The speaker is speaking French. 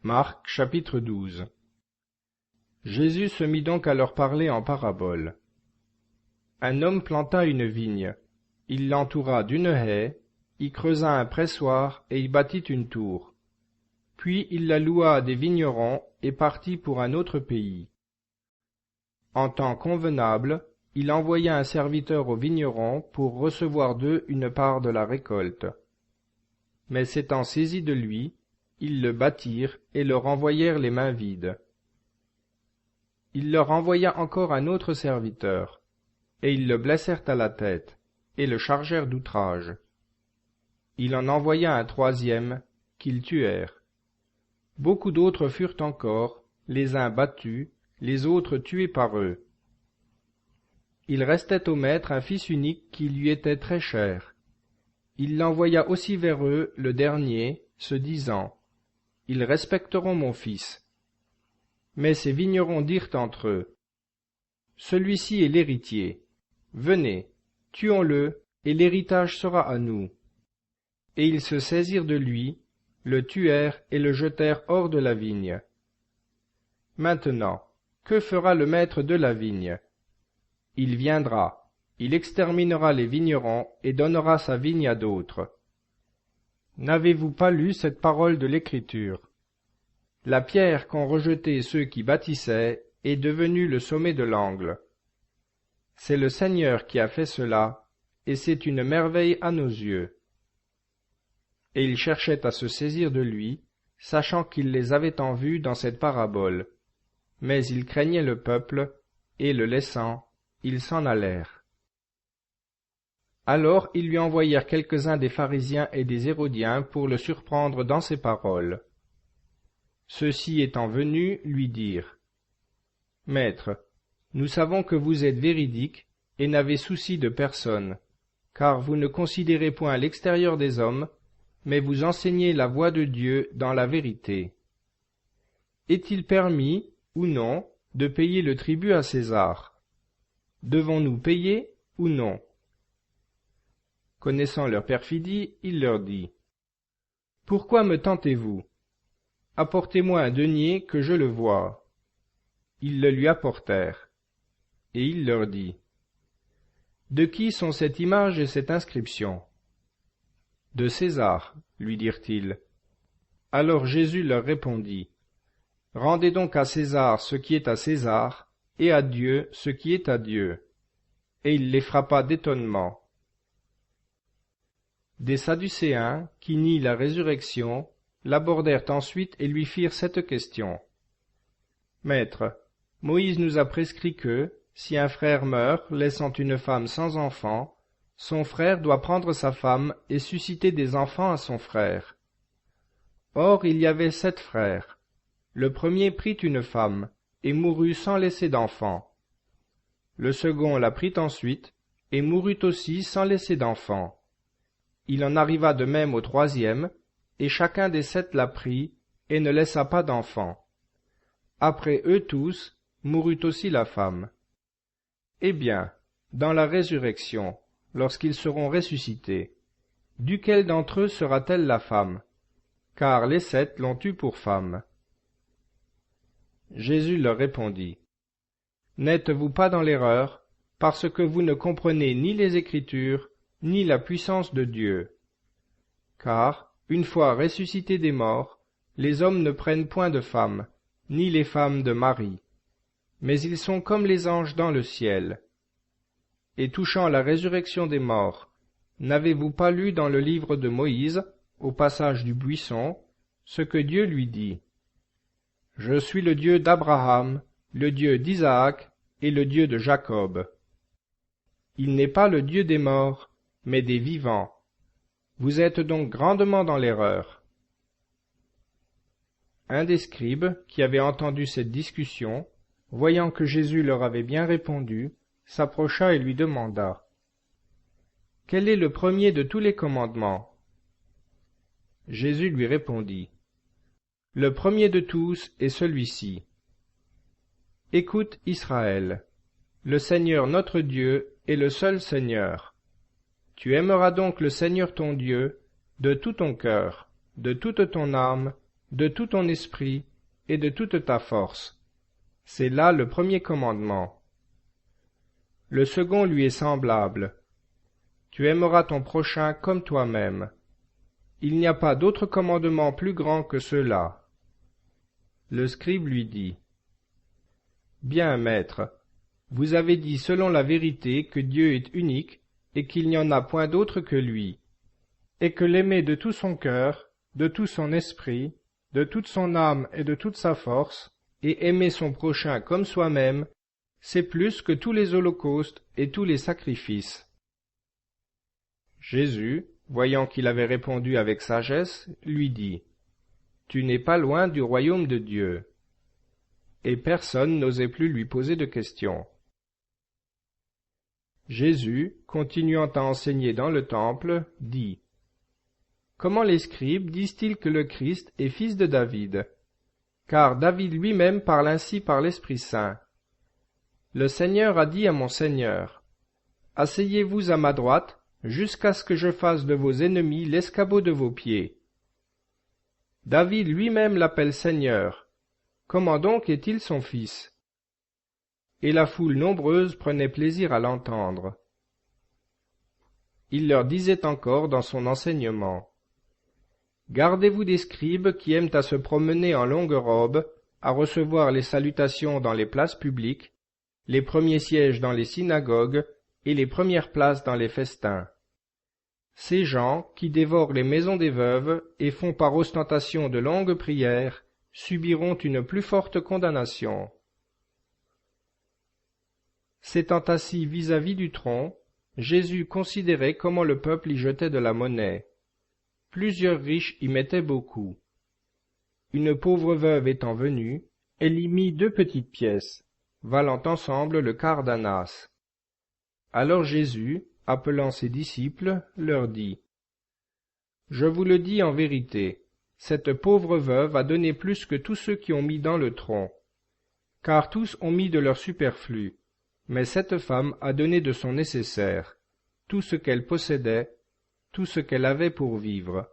Marc chapitre 12. Jésus se mit donc à leur parler en parabole. Un homme planta une vigne. Il l'entoura d'une haie, y creusa un pressoir et y bâtit une tour. Puis il la loua à des vignerons et partit pour un autre pays. En temps convenable, il envoya un serviteur aux vignerons pour recevoir d'eux une part de la récolte. Mais s'étant saisis de lui, ils le battirent et le renvoyèrent les mains vides. Il leur envoya encore un autre serviteur, et ils le blessèrent à la tête, et le chargèrent d'outrage. Il en envoya un troisième, qu'ils tuèrent. Beaucoup d'autres furent encore, les uns battus, les autres tués par eux. Il restait au maître un fils unique qui lui était très cher. Il l'envoya aussi vers eux, le dernier, se disant: « Ils respecteront mon fils. » Mais ces vignerons dirent entre eux: « Celui-ci est l'héritier. Venez, tuons-le, et l'héritage sera à nous. » Et ils se saisirent de lui, le tuèrent et le jetèrent hors de la vigne. Maintenant, que fera le maître de la vigne? Il viendra, il exterminera les vignerons et donnera sa vigne à d'autres. N'avez-vous pas lu cette parole de l'Écriture? La pierre qu'ont rejetée ceux qui bâtissaient est devenue le sommet de l'angle. C'est le Seigneur qui a fait cela, et c'est une merveille à nos yeux. Et ils cherchaient à se saisir de lui, sachant qu'il les avait en vue dans cette parabole. Mais ils craignaient le peuple, et le laissant, ils s'en allèrent. Alors ils lui envoyèrent quelques-uns des pharisiens et des hérodiens pour le surprendre dans ses paroles. Ceux-ci étant venus, lui dirent: « Maître, nous savons que vous êtes véridique et n'avez souci de personne, car vous ne considérez point l'extérieur des hommes, mais vous enseignez la voie de Dieu dans la vérité. Est-il permis, ou non, de payer le tribut à César? Devons-nous payer ou non? » Connaissant leur perfidie, il leur dit: « Pourquoi me tentez-vous? Apportez-moi un denier que je le voie. » Ils le lui apportèrent. Et il leur dit: « De qui sont cette image et cette inscription? » « De César, lui dirent-ils. Alors Jésus leur répondit: « Rendez donc à César ce qui est à César, et à Dieu ce qui est à Dieu. » Et il les frappa d'étonnement. Des Sadducéens, qui nient la résurrection, l'abordèrent ensuite et lui firent cette question: « Maître, Moïse nous a prescrit que, si un frère meurt, laissant une femme sans enfant, son frère doit prendre sa femme et susciter des enfants à son frère. Or il y avait 7 frères. Le premier prit une femme, et mourut sans laisser d'enfant. Le second la prit ensuite, et mourut aussi sans laisser d'enfant. Il en arriva de même au troisième, et chacun des 7 la prit, et ne laissa pas d'enfant. Après eux tous, mourut aussi la femme. Eh bien, dans la résurrection, lorsqu'ils seront ressuscités, duquel d'entre eux sera-t-elle la femme? Car les 7 l'ont eue pour femme. » Jésus leur répondit: « N'êtes-vous pas dans l'erreur, parce que vous ne comprenez ni les Écritures, ni la puissance de Dieu? Car, une fois ressuscités des morts, les hommes ne prennent point de femmes, ni les femmes de mari, mais ils sont comme les anges dans le ciel. Et touchant la résurrection des morts, n'avez-vous pas lu dans le livre de Moïse, au passage du buisson, ce que Dieu lui dit: « Je suis le Dieu d'Abraham, le Dieu d'Isaac et le Dieu de Jacob. » Il n'est pas le Dieu des morts, mais des vivants. Vous êtes donc grandement dans l'erreur. » Un des scribes, qui avait entendu cette discussion, voyant que Jésus leur avait bien répondu, s'approcha et lui demanda: « Quel est le premier de tous les commandements? » Jésus lui répondit: « Le premier de tous est celui-ci. Écoute, Israël, le Seigneur notre Dieu est le seul Seigneur. Tu aimeras donc le Seigneur ton Dieu de tout ton cœur, de toute ton âme, de tout ton esprit et de toute ta force. C'est là le premier commandement. Le second lui est semblable. Tu aimeras ton prochain comme toi-même. Il n'y a pas d'autre commandement plus grand que ceux-là. Le scribe lui dit: Bien, maître, vous avez dit selon la vérité que Dieu est unique et qu'il n'y en a point d'autre que lui, et que l'aimer de tout son cœur, de tout son esprit, de toute son âme et de toute sa force, et aimer son prochain comme soi-même, c'est plus que tous les holocaustes et tous les sacrifices. Jésus, voyant qu'il avait répondu avec sagesse, lui dit: Tu n'es pas loin du royaume de Dieu. Et personne n'osait plus lui poser de questions. Jésus, continuant à enseigner dans le temple, dit: Comment les scribes disent-ils que le Christ est fils de David? Car David lui-même parle ainsi par l'Esprit Saint. Le Seigneur a dit à mon Seigneur: Asseyez-vous à ma droite, jusqu'à ce que je fasse de vos ennemis l'escabeau de vos pieds. David lui-même l'appelle Seigneur. Comment donc est-il son fils? Et la foule nombreuse prenait plaisir à l'entendre. Il leur disait encore dans son enseignement: Gardez-vous des scribes qui aiment à se promener en longue robe, à recevoir les salutations dans les places publiques, les premiers sièges dans les synagogues et les premières places dans les festins. Ces gens, qui dévorent les maisons des veuves et font par ostentation de longues prières, subiront une plus forte condamnation. S'étant assis vis-à-vis du tronc, Jésus considérait comment le peuple y jetait de la monnaie. Plusieurs riches y mettaient beaucoup. Une pauvre veuve étant venue, elle y mit 2 petites pièces, valant ensemble le quart d'un as. Alors Jésus, appelant ses disciples, leur dit: Je vous le dis en vérité, cette pauvre veuve a donné plus que tous ceux qui ont mis dans le tronc, car tous ont mis de leur superflu, mais cette femme a donné de son nécessaire, tout ce qu'elle possédait, tout ce qu'elle avait pour vivre.